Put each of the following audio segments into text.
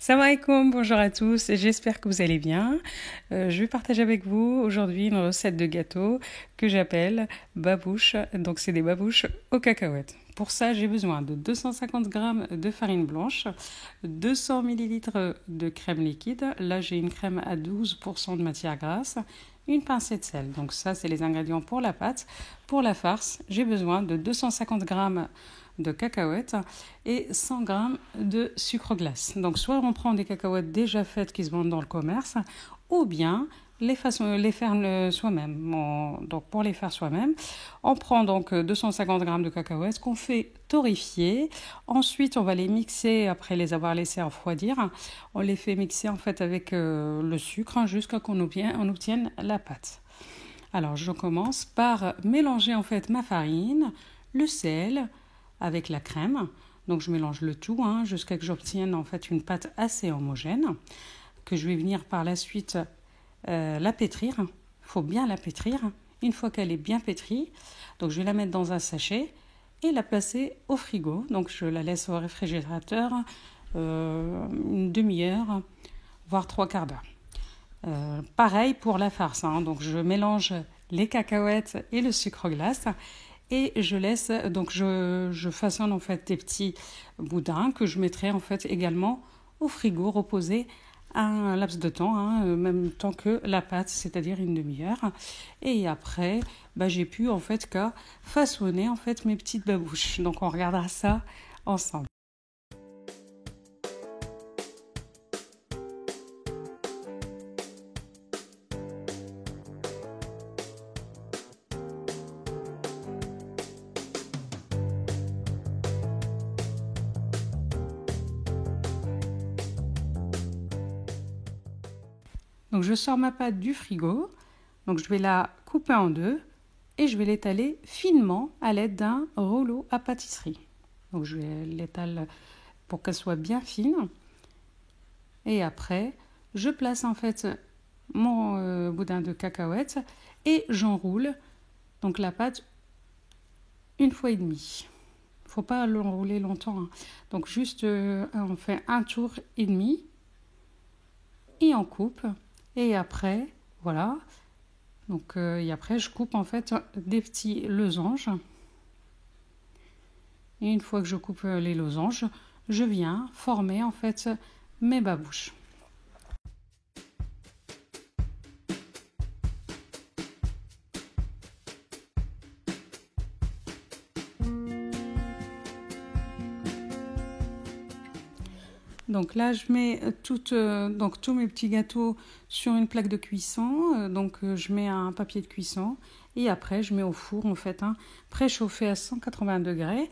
Salam alaikum, bonjour à tous, j'espère que vous allez bien. Je vais partager avec vous aujourd'hui une recette de gâteau que j'appelle babouche. Donc c'est des babouches aux cacahuètes. Pour ça, j'ai besoin de 250 g de farine blanche, 200 ml de crème liquide. Là, j'ai une crème à 12% de matière grasse, une pincée de sel. Donc ça, c'est les ingrédients pour la pâte. Pour la farce, j'ai besoin de 250 g de cacahuètes et 100 g de sucre glace. Donc soit on prend des cacahuètes déjà faites qui se vendent dans le commerce, ou bien les faire soi-même. Donc pour les faire soi-même, on prend donc 250 g de cacahuètes qu'on fait torréfier. Ensuite, on va les mixer après les avoir laissés refroidir. On les fait mixer en fait avec le sucre jusqu'à qu'on obtienne la pâte. Alors je commence par mélanger en fait ma farine, le sel avec la crème. Donc je mélange le tout jusqu'à que j'obtienne en fait une pâte assez homogène que je vais venir par la suite la pétrir. Il faut bien la pétrir. Une fois qu'elle est bien pétrie, donc je vais la mettre dans un sachet et la placer au frigo. Donc je la laisse au réfrigérateur une demi-heure, voire 3/4 d'heure. Pareil pour la farce. Donc je mélange les cacahuètes et le sucre glace et je laisse, donc je façonne en fait des petits boudins que je mettrai en fait également au frigo reposer un laps de temps, même temps que la pâte, c'est-à-dire une demi-heure. Et après, j'ai pu en fait qu'à façonner en fait mes petites babouches. Donc on regardera ça ensemble. Donc je sors ma pâte du frigo, donc je vais la couper en deux et je vais l'étaler finement à l'aide d'un rouleau à pâtisserie. Donc je vais l'étaler pour qu'elle soit bien fine. Et après, je place en fait mon boudin de cacahuètes et j'enroule donc la pâte une fois et demi. Il ne faut pas l'enrouler longtemps. Donc juste on fait un tour et demi et on coupe. Et après, voilà. Donc, et après, je coupe en fait des petits losanges. Et une fois que je coupe les losanges, je viens former en fait mes babouches. Donc là, je mets tous mes petits gâteaux sur une plaque de cuisson. Je mets un papier de cuisson et après, je mets au four en fait préchauffé à 180 degrés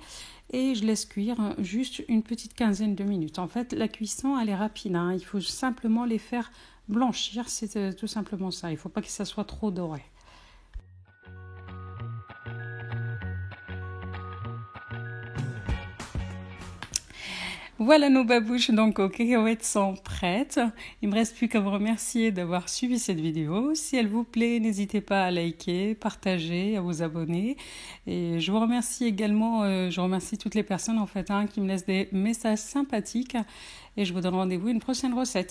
et je laisse cuire juste une petite quinzaine de minutes. En fait, la cuisson, elle est rapide. Il faut simplement les faire blanchir, c'est tout simplement ça. Il ne faut pas que ça soit trop doré. Voilà, nos babouches donc aux cacahuètes sont prêtes. Il ne me reste plus qu'à vous remercier d'avoir suivi cette vidéo. Si elle vous plaît, n'hésitez pas à liker, partager, à vous abonner. Et je vous remercie également, je remercie toutes les personnes en fait qui me laissent des messages sympathiques. Et je vous donne rendez-vous à une prochaine recette.